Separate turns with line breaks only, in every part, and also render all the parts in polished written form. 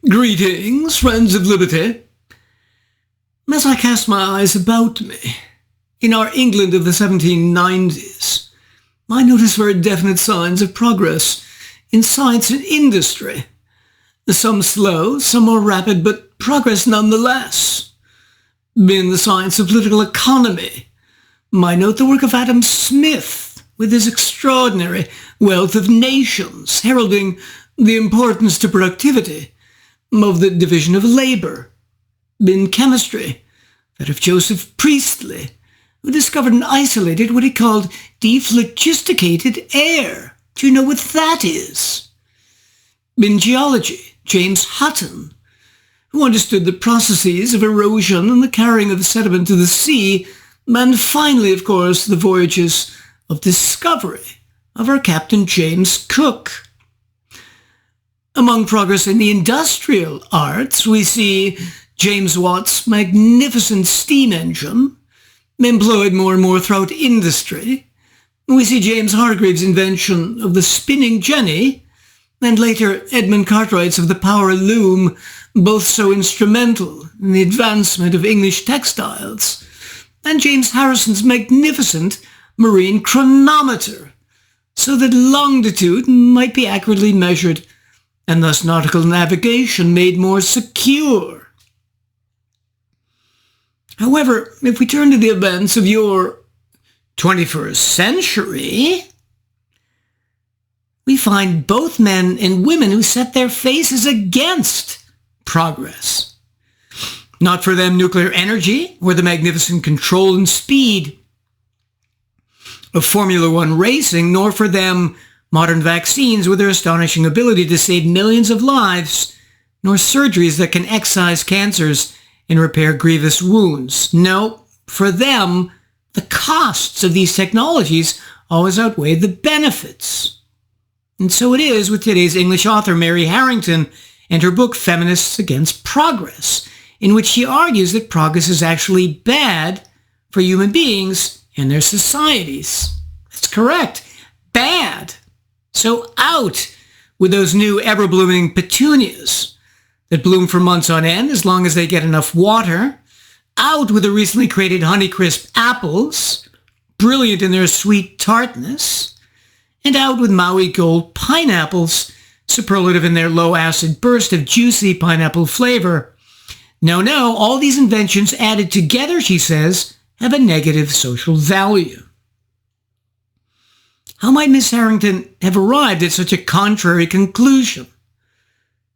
Greetings, friends of liberty. As I cast my eyes about me, in our England of the 1790s, I notice very definite signs of progress in science and industry. Some slow, some more rapid, but progress nonetheless. In the science of political economy, I note the work of Adam Smith, with his extraordinary wealth of nations, heralding the importance to productivity of the division of labor. In chemistry, that of Joseph Priestley, who discovered and isolated what he called dephlogisticated air. Do you know what that is? In geology, James Hutton, who understood the processes of erosion and the carrying of the sediment to the sea, and finally, of course, the voyages of discovery of our Captain James Cook. Among progress in the industrial arts, we see James Watt's magnificent steam engine, employed more and more throughout industry. We see James Hargreaves' invention of the spinning jenny, and later Edmund Cartwright's of the power loom, both so instrumental in the advancement of English textiles, and James Harrison's magnificent marine chronometer, so that longitude might be accurately measured and thus nautical navigation made more secure. However, if we turn to the events of your 21st century, we find both men and women who set their faces against progress. Not for them nuclear energy or the magnificent control and speed of Formula One racing, nor for them modern vaccines with their astonishing ability to save millions of lives, nor surgeries that can excise cancers and repair grievous wounds. No, for them, the costs of these technologies always outweigh the benefits. And so it is with today's English author Mary Harrington and her book Feminists Against Progress, in which she argues that progress is actually bad for human beings and their societies. That's correct. Bad. So out with those new ever-blooming petunias that bloom for months on end as long as they get enough water. Out with the recently created Honeycrisp apples, brilliant in their sweet tartness. And out with Maui Gold pineapples, superlative in their low-acid burst of juicy pineapple flavor. No, all these inventions added together, she says, have a negative social value. How might Miss Harrington have arrived at such a contrary conclusion?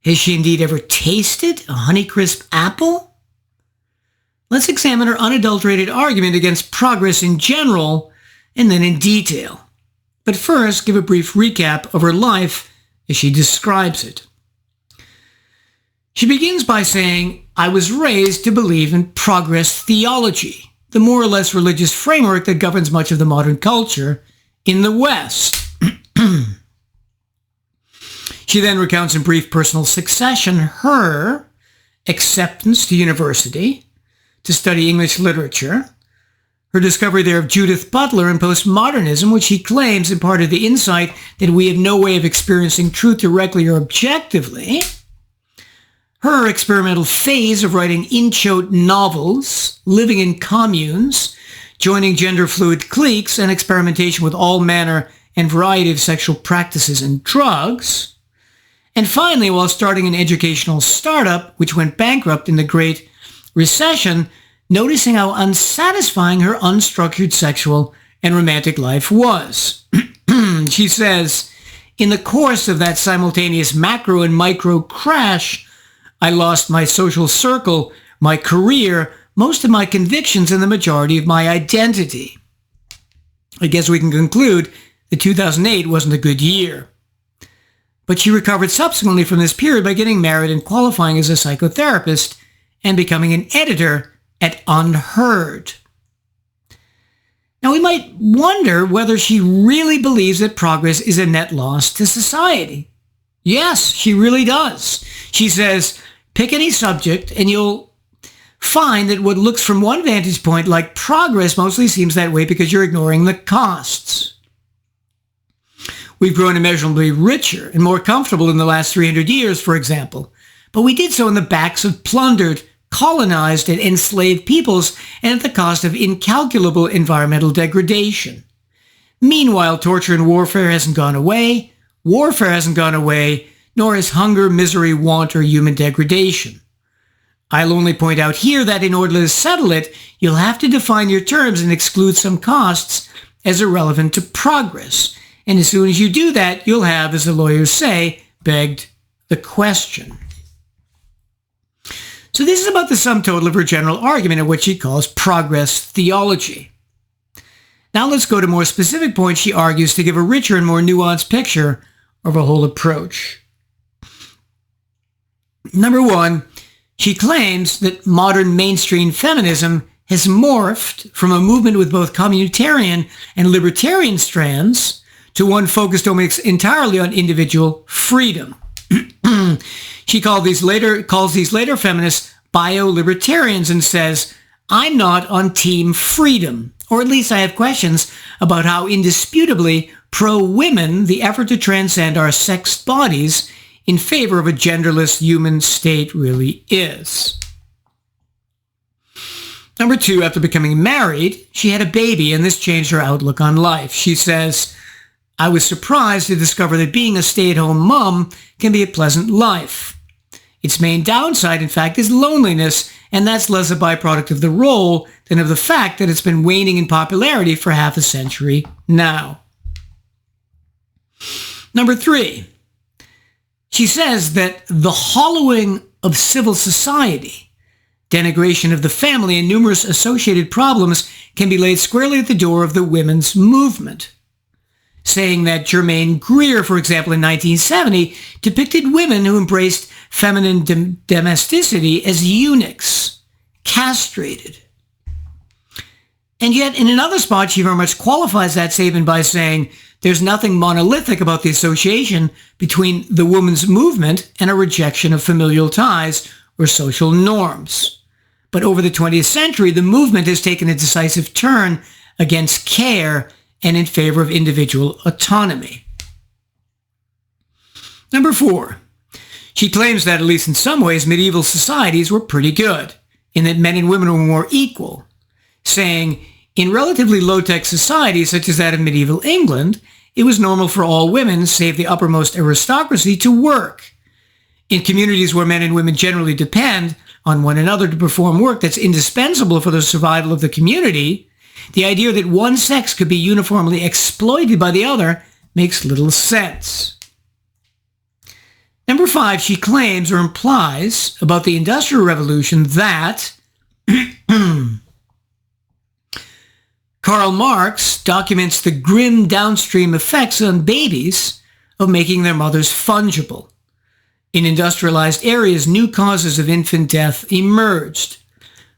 Has she indeed ever tasted a Honeycrisp apple? Let's examine her unadulterated argument against progress in general and then in detail. But first, give a brief recap of her life as she describes it. She begins by saying, I was raised to believe in progress theology, the more or less religious framework that governs much of the modern culture in the West. She then recounts in brief personal succession her acceptance to university to study English literature, her discovery there of Judith Butler and postmodernism, which she claims imparted the insight that we have no way of experiencing truth directly or objectively, her experimental phase of writing in-choate novels, living in communes, joining gender-fluid cliques, and experimentation with all manner and variety of sexual practices and drugs. And finally, while starting an educational startup, which went bankrupt in the Great Recession, noticing how unsatisfying her unstructured sexual and romantic life was. She says, in the course of that simultaneous macro and micro crash, I lost my social circle, my career, most of my convictions, and the majority of my identity. I guess we can conclude that 2008 wasn't a good year. But she recovered subsequently from this period by getting married and qualifying as a psychotherapist and becoming an editor at Unheard. Now, we might wonder whether she really believes that progress is a net loss to society. Yes, she really does. She says, pick any subject and you'll find that what looks from one vantage point like progress mostly seems that way because you're ignoring the costs. We've grown immeasurably richer and more comfortable in the last 300 years, for example. but we did so on the backs of plundered, colonized, and enslaved peoples and at the cost of incalculable environmental degradation. Meanwhile, torture and warfare hasn't gone away, nor has hunger, misery, want, or human degradation. I'll only point out here that in order to settle it, you'll have to define your terms and exclude some costs as irrelevant to progress. And as soon as you do that, you'll have, as the lawyers say, begged the question. So this is about the sum total of her general argument of what she calls progress theology. Now let's go to more specific points she argues to give a richer and more nuanced picture of her whole approach. Number one, she claims that modern mainstream feminism has morphed from a movement with both communitarian and libertarian strands to one focused almost entirely on individual freedom. She calls these later feminists bio-libertarians and says, I'm not on team freedom, or at least I have questions about how indisputably pro-women the effort to transcend our sexed bodies in favor of a genderless human state really is. Number two, after becoming married, she had a baby, and this changed her outlook on life. She says, I was surprised to discover that being a stay-at-home mom can be a pleasant life. Its main downside, in fact, is loneliness, and that's less a byproduct of the role than of the fact that it's been waning in popularity for half a century now. Number three, she says that the hollowing of civil society, denigration of the family, and numerous associated problems can be laid squarely at the door of the women's movement, saying that Germaine Greer, for example, in 1970, depicted women who embraced feminine domesticity as eunuchs, castrated. And yet, in another spot, she very much qualifies that statement by saying there's nothing monolithic about the association between the women's movement and a rejection of familial ties or social norms. But over the 20th century, the movement has taken a decisive turn against care and in favor of individual autonomy. Number four, she claims that, at least in some ways, medieval societies were pretty good, in that men and women were more equal, saying, in relatively low-tech societies such as that of medieval England, it was normal for all women, save the uppermost aristocracy, to work. In communities where men and women generally depend on one another to perform work that's indispensable for the survival of the community, the idea that one sex could be uniformly exploited by the other makes little sense. Number five, she claims or implies about the Industrial Revolution that Karl Marx documents the grim downstream effects on babies of making their mothers fungible. In industrialized areas, new causes of infant death emerged,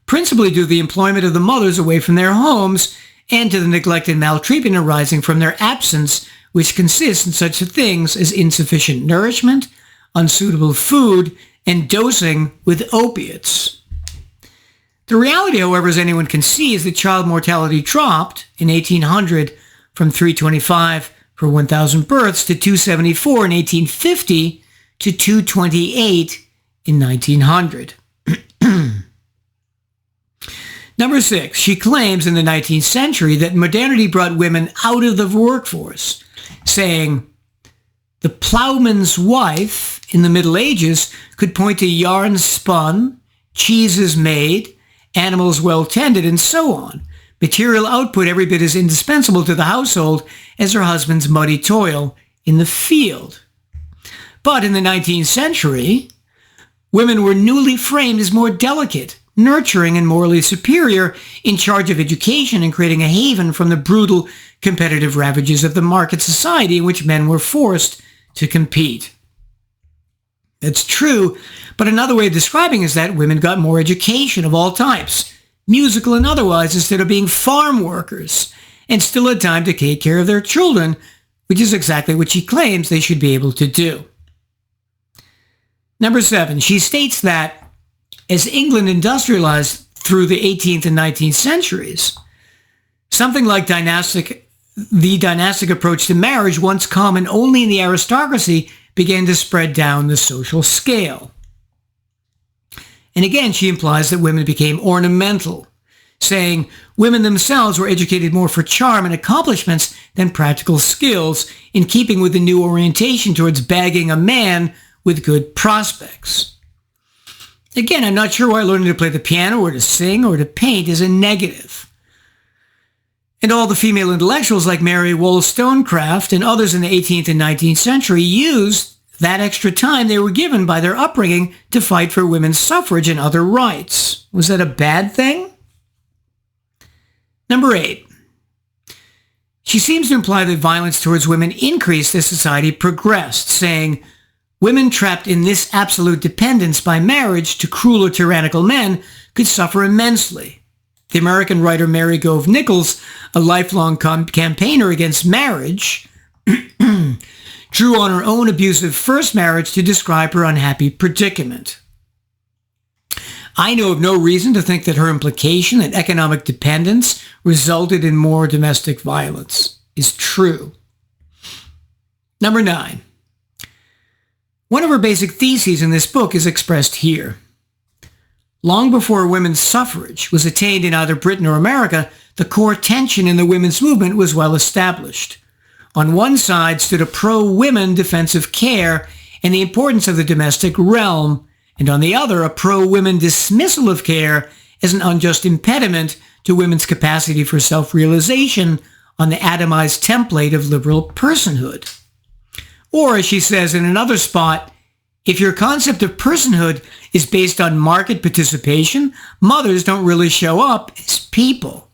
principally due to the employment of the mothers away from their homes and to the neglect and maltreatment arising from their absence, which consists in such things as insufficient nourishment, unsuitable food, and dosing with opiates. The reality, however, as anyone can see, is that child mortality dropped in 1800 from 325 per 1,000 births to 274 in 1850 to 228 in 1900. Number six, she claims in the 19th century that modernity brought women out of the workforce, saying, the plowman's wife in the Middle Ages could point to yarn spun, cheeses made, animals well tended, and so on. Material output every bit as indispensable to the household as her husband's muddy toil in the field. But in the 19th century, women were newly framed as more delicate, nurturing, and morally superior, in charge of education and creating a haven from the brutal competitive ravages of the market society in which men were forced to compete. That's true, but another way of describing is that women got more education of all types, musical and otherwise, instead of being farm workers, and still had time to take care of their children, which is exactly what she claims they should be able to do. Number seven, she states that as England industrialized through the 18th and 19th centuries, something like the dynastic approach to marriage, once common only in the aristocracy, began to spread down the social scale. And again, she implies that women became ornamental, saying women themselves were educated more for charm and accomplishments than practical skills, in keeping with the new orientation towards bagging a man with good prospects. Again, I'm not sure why learning to play the piano or to sing or to paint is a negative. And all the female intellectuals like Mary Wollstonecraft and others in the 18th and 19th century used that extra time they were given by their upbringing to fight for women's suffrage and other rights. Was that a bad thing? Number 8. She seems to imply that violence towards women increased as society progressed, saying, women trapped in this absolute dependence by marriage to cruel or tyrannical men could suffer immensely. The American writer Mary Gove Nichols, a lifelong campaigner against marriage, drew on her own abusive first marriage to describe her unhappy predicament. I know of no reason to think that her implication that economic dependence resulted in more domestic violence is true. Number 9. One of her basic theses in this book is expressed here. Long before women's suffrage was attained in either Britain or America, the core tension in the women's movement was well established. On one side stood a pro-women defense of care and the importance of the domestic realm, and on the other, a pro-women dismissal of care as an unjust impediment to women's capacity for self-realization on the atomized template of liberal personhood. Or, as she says in another spot, if your concept of personhood is based on market participation, mothers don't really show up as people.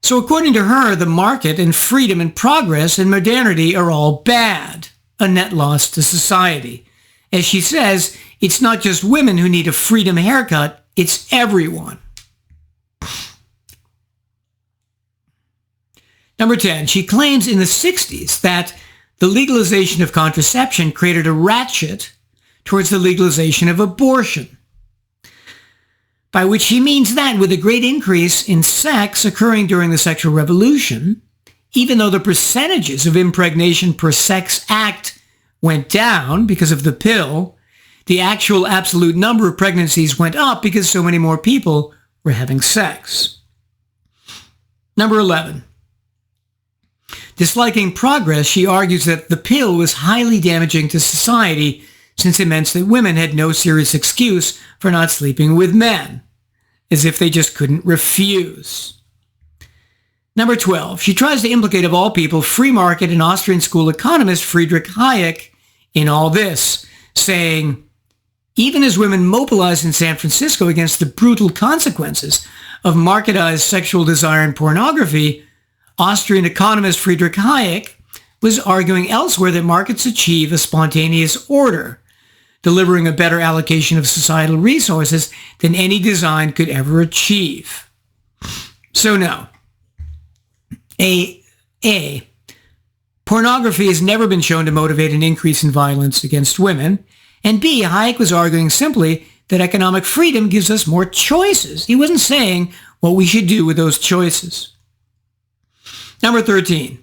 So according to her, the market and freedom and progress and modernity are all bad, a net loss to society. As she says, it's not just women who need a freedom haircut, it's everyone. Number 10, she claims in the 60s that the legalization of contraception created a ratchet towards the legalization of abortion, by which she means that with a great increase in sex occurring during the sexual revolution, even though the percentages of impregnation per sex act went down because of the pill, the actual absolute number of pregnancies went up because so many more people were having sex. Number 11. Disliking progress, she argues that the pill was highly damaging to society since it meant that women had no serious excuse for not sleeping with men, as if they just couldn't refuse. Number 12, she tries to implicate, of all people, free market and Austrian school economist Friedrich Hayek in all this, saying, even as women mobilized in San Francisco against the brutal consequences of marketized sexual desire and pornography, Austrian economist Friedrich Hayek was arguing elsewhere that markets achieve a spontaneous order, delivering a better allocation of societal resources than any design could ever achieve. So no. A. Pornography has never been shown to motivate an increase in violence against women. And B. Hayek was arguing simply that economic freedom gives us more choices. He wasn't saying what we should do with those choices. Number 13.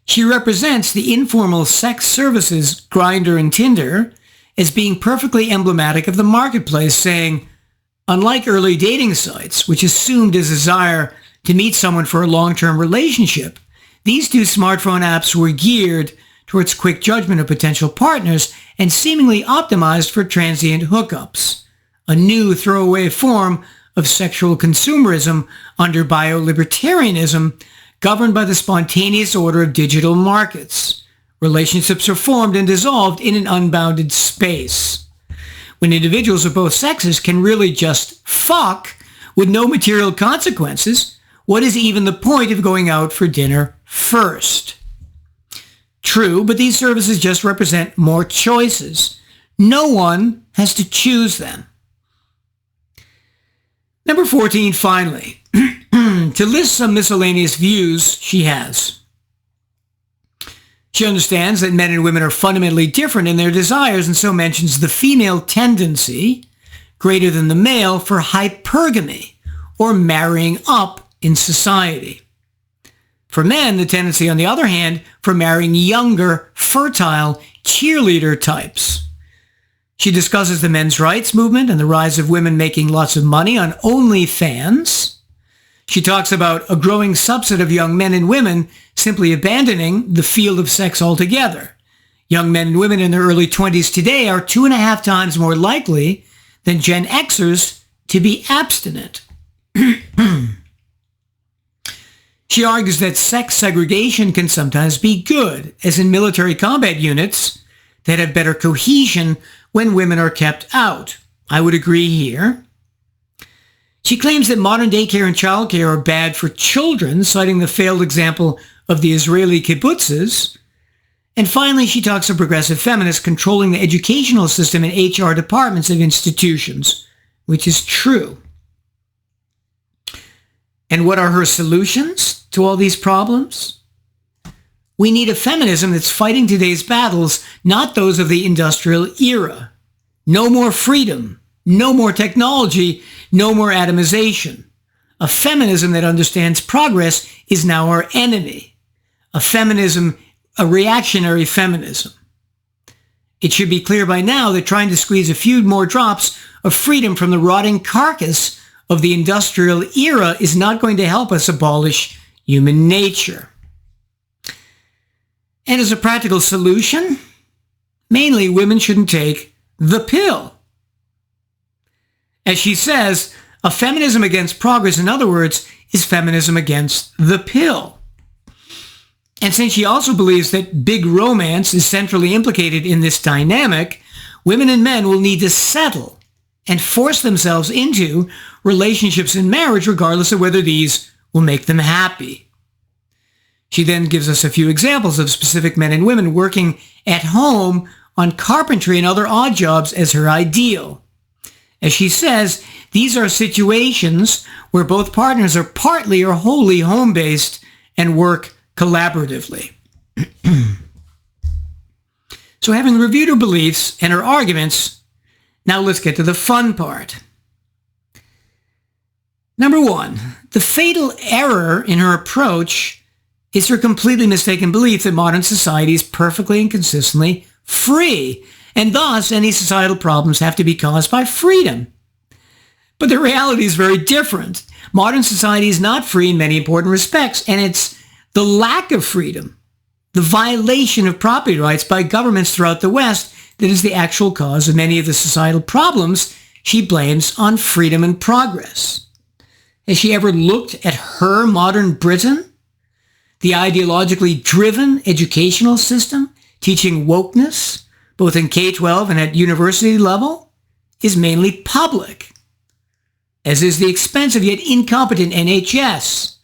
She represents the informal sex services Grindr and Tinder as being perfectly emblematic of the marketplace, saying, unlike early dating sites, which assumed a desire to meet someone for a long-term relationship, these two smartphone apps were geared towards quick judgment of potential partners and seemingly optimized for transient hookups, a new throwaway form of sexual consumerism under bio-libertarianism governed by the spontaneous order of digital markets. Relationships are formed and dissolved in an unbounded space. When individuals of both sexes can really just fuck with no material consequences, what is even the point of going out for dinner first? True, but these services just represent more choices. No one has to choose them. Number 14, finally, to list some miscellaneous views she has. She understands that men and women are fundamentally different in their desires and so mentions the female tendency, greater than the male, for hypergamy, or marrying up in society. For men, the tendency, on the other hand, for marrying younger, fertile, cheerleader types. She discusses the men's rights movement and the rise of women making lots of money on OnlyFans. She talks about a growing subset of young men and women simply abandoning the field of sex altogether. Young men and women in their early 20s today are 2.5 times more likely than Gen Xers to be abstinent. She argues that sex segregation can sometimes be good, as in military combat units that have better cohesion when women are kept out. I would agree here. She claims that modern daycare and childcare are bad for children, citing the failed example of the Israeli kibbutzes. And finally, she talks of progressive feminists controlling the educational system and HR departments of institutions, which is true. And what are her solutions to all these problems? We need a feminism that's fighting today's battles, not those of the industrial era. No more freedom, no more technology, no more atomization. A feminism that understands progress is now our enemy. A reactionary feminism. It should be clear by now that trying to squeeze a few more drops of freedom from the rotting carcass of the industrial era is not going to help us abolish human nature. And as a practical solution, mainly women shouldn't take the pill. As she says, a feminism against progress, in other words, is feminism against the pill. And since she also believes that big romance is centrally implicated in this dynamic, women and men will need to settle and force themselves into relationships in marriage, regardless of whether these will make them happy. She then gives us a few examples of specific men and women working at home on carpentry and other odd jobs as her ideal. As she says, these are situations where both partners are partly or wholly home-based and work collaboratively. So having reviewed her beliefs and her arguments, now let's get to the fun part. Number one, the fatal error in her approach is her completely mistaken belief that modern society is perfectly and consistently free, and thus any societal problems have to be caused by freedom. But the reality is very different. Modern society is not free in many important respects, and it's the lack of freedom, the violation of property rights by governments throughout the West that is the actual cause of many of the societal problems she blames on freedom and progress. Has she ever looked at her modern Britain? The ideologically driven educational system, teaching wokeness, both in K-12 and at university level, is mainly public, as is the expensive yet incompetent NHS,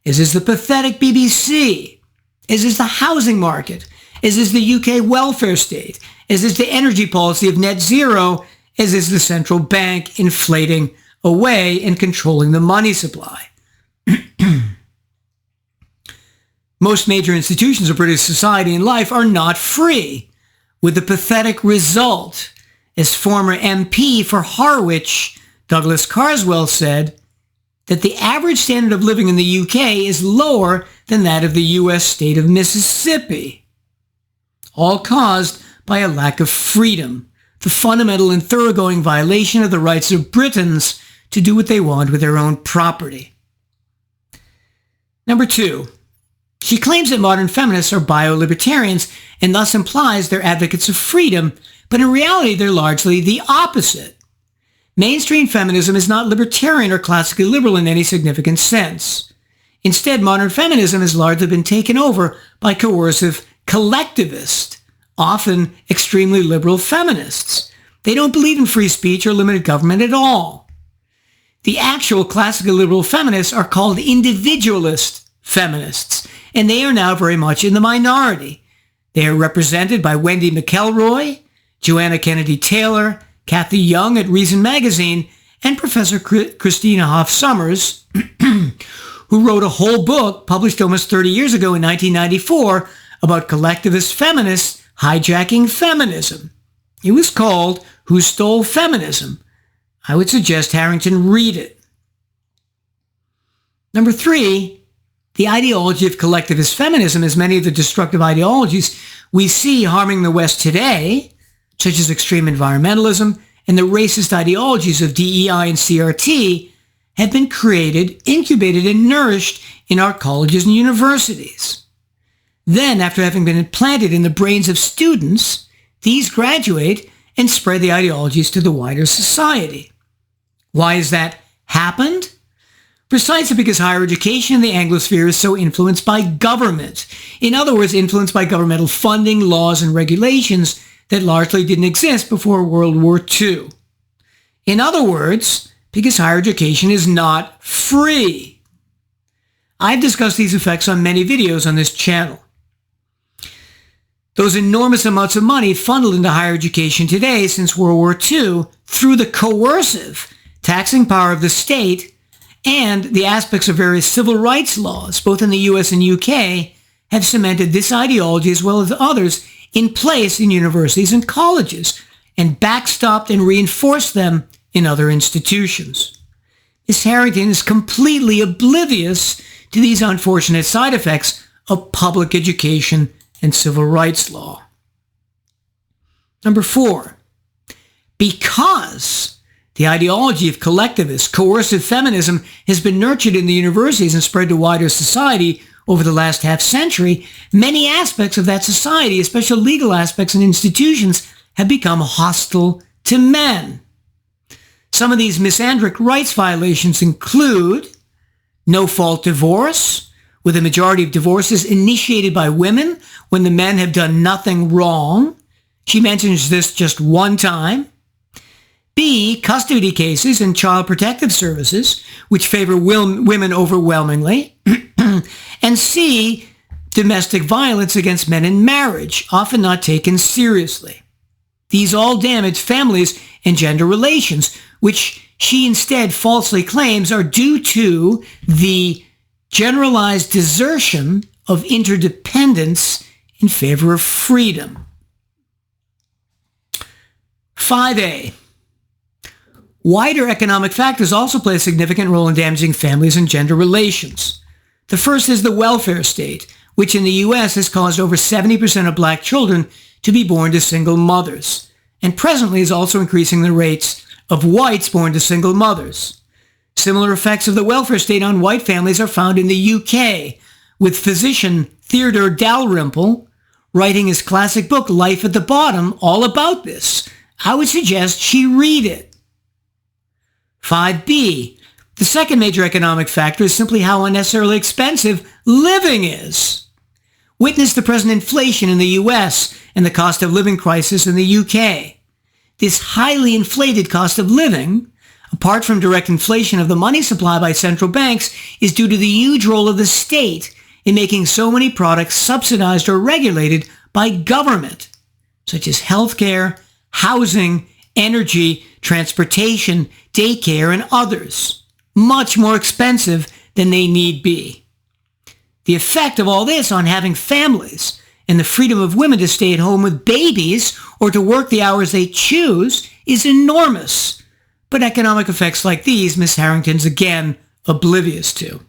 as is the pathetic BBC, as is the housing market, as is the UK welfare state, as is the energy policy of net zero, as is the central bank inflating away and controlling the money supply. Most major institutions of British society and life are not free, with the pathetic result, as former MP for Harwich, Douglas Carswell, said, that the average standard of living in the UK is lower than that of the US state of Mississippi, all caused by a lack of freedom, the fundamental and thoroughgoing violation of the rights of Britons to do what they want with their own property. Number two, she claims that modern feminists are bio-libertarians and thus implies they're advocates of freedom, but in reality they're largely the opposite. Mainstream feminism is not libertarian or classically liberal in any significant sense. Instead, modern feminism has largely been taken over by coercive collectivist, often extremely liberal feminists. They don't believe in free speech or limited government at all. The actual classically liberal feminists are called individualist feminists, and they are now very much in the minority. They are represented by Wendy McElroy, Joanna Kennedy Taylor, Kathy Young at Reason Magazine, and Professor Christina Hoff Sommers, who wrote a whole book published almost 30 years ago in 1994 about collectivist feminists hijacking feminism. It was called Who Stole Feminism? I would suggest Harrington read it. Number three, the ideology of collectivist feminism, as many of the destructive ideologies we see harming the West today, such as extreme environmentalism and the racist ideologies of DEI and CRT, have been created, incubated, and nourished in our colleges and universities. Then, after having been implanted in the brains of students, these graduate and spread the ideologies to the wider society. Why has that happened? Precisely because higher education in the Anglosphere is so influenced by government. In other words, influenced by governmental funding, laws, and regulations that largely didn't exist before World War II. In other words, because higher education is not free. I've discussed these effects on many videos on this channel. Those enormous amounts of money funneled into higher education today since World War II through the coercive taxing power of the state and the aspects of various civil rights laws, both in the US and UK, have cemented this ideology as well as others in place in universities and colleges and backstopped and reinforced them in other institutions. Ms. Harrington is completely oblivious to these unfortunate side effects of public education and civil rights law. Number 4, because the ideology of collectivist, coercive feminism has been nurtured in the universities and spread to wider society over the last half-century, many aspects of that society, especially legal aspects and institutions, have become hostile to men. Some of these misandric rights violations include no-fault divorce, with a majority of divorces initiated by women when the men have done nothing wrong. She mentions this just one time. B, custody cases and child protective services, which favor women overwhelmingly. And C, domestic violence against men in marriage, often not taken seriously. These all damage families and gender relations, which she instead falsely claims are due to the generalized desertion of interdependence in favor of freedom. 5A. Wider economic factors also play a significant role in damaging families and gender relations. The first is the welfare state, which in the U.S. has caused over 70% of black children to be born to single mothers, and presently is also increasing the rates of whites born to single mothers. Similar effects of the welfare state on white families are found in the UK, with physician Theodore Dalrymple writing his classic book, Life at the Bottom, all about this. I would suggest she read it. 5B. The second major economic factor is simply how unnecessarily expensive living is. Witness the present inflation in the US and the cost of living crisis in the UK. This highly inflated cost of living, apart from direct inflation of the money supply by central banks, is due to the huge role of the state in making so many products subsidized or regulated by government, such as healthcare, housing, energy, transportation, daycare, and others, much more expensive than they need be. The effect of all this on having families and the freedom of women to stay at home with babies or to work the hours they choose is enormous. But economic effects like these, Ms. Harrington's again oblivious to.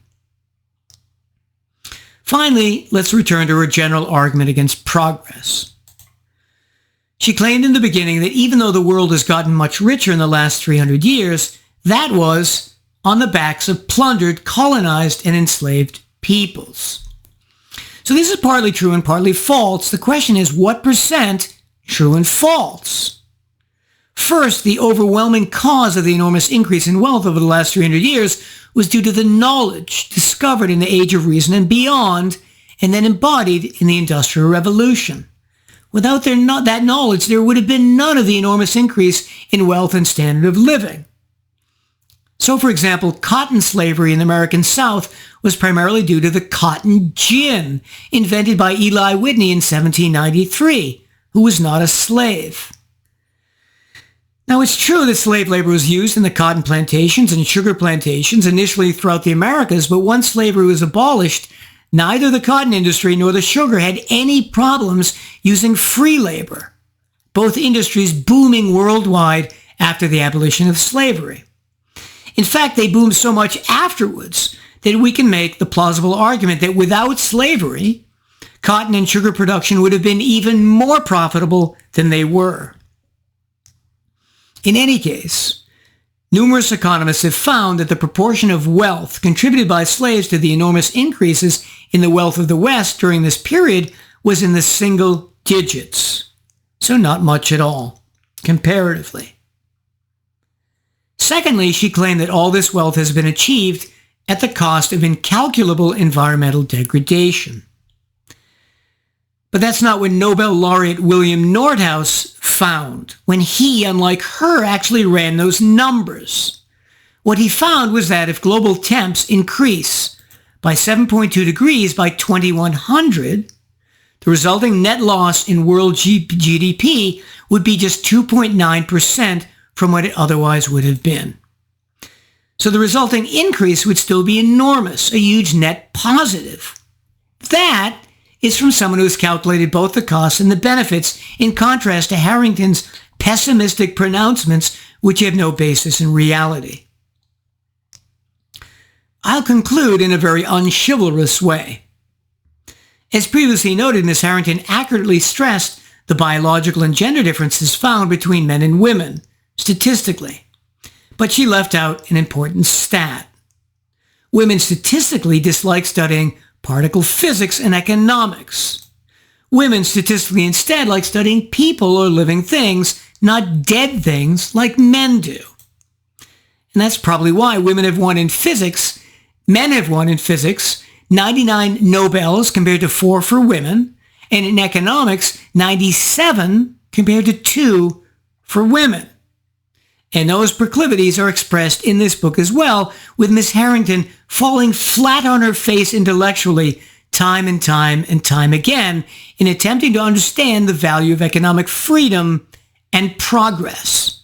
Finally, let's return to her general argument against progress. She claimed in the beginning that even though the world has gotten much richer in the last 300 years, that was on the backs of plundered, colonized, and enslaved peoples. So this is partly true and partly false. The question is, what percent true and false? First, the overwhelming cause of the enormous increase in wealth over the last 300 years was due to the knowledge discovered in the Age of Reason and beyond, and then embodied in the Industrial Revolution. Without that knowledge, there would have been none of the enormous increase in wealth and standard of living. So, for example, cotton slavery in the American South was primarily due to the cotton gin, invented by Eli Whitney in 1793, who was not a slave. Now, it's true that slave labor was used in the cotton plantations and sugar plantations initially throughout the Americas, but once slavery was abolished, neither the cotton industry nor the sugar had any problems using free labor, both industries booming worldwide after the abolition of slavery. In fact, they boomed so much afterwards that we can make the plausible argument that without slavery, cotton and sugar production would have been even more profitable than they were. In any case, numerous economists have found that the proportion of wealth contributed by slaves to the enormous increases in the wealth of the West during this period was in the single digits. So not much at all, comparatively. Secondly, she claimed that all this wealth has been achieved at the cost of incalculable environmental degradation. But that's not what Nobel laureate William Nordhaus found when he, unlike her, actually ran those numbers. What he found was that if global temps increase by 7.2 degrees by 2100, the resulting net loss in world GDP would be just 2.9% from what it otherwise would have been. So the resulting increase would still be enormous, a huge net positive. That is from someone who has calculated both the costs and the benefits, in contrast to Harrington's pessimistic pronouncements, which have no basis in reality. I'll conclude in a very unchivalrous way. As previously noted, Ms. Harrington accurately stressed the biological and gender differences found between men and women, statistically. But she left out an important stat. Women statistically dislike studying particle physics and economics. Women statistically instead like studying people or living things, not dead things like men do. And that's probably why women have won in physics, men have won in physics, 99 Nobels compared to 4 for women, and in economics, 97 compared to 2 for women. And those proclivities are expressed in this book as well, with Miss Harrington falling flat on her face intellectually time and time again in attempting to understand the value of economic freedom and progress.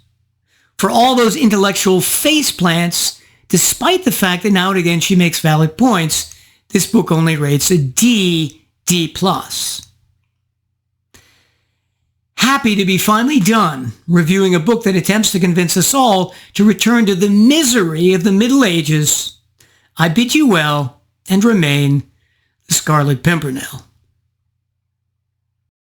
For all those intellectual faceplants, despite the fact that now and again she makes valid points, this book only rates a D+. Happy to be finally done reviewing a book that attempts to convince us all to return to the misery of the Middle Ages. I bid you well and remain the Scarlet Pimpernel.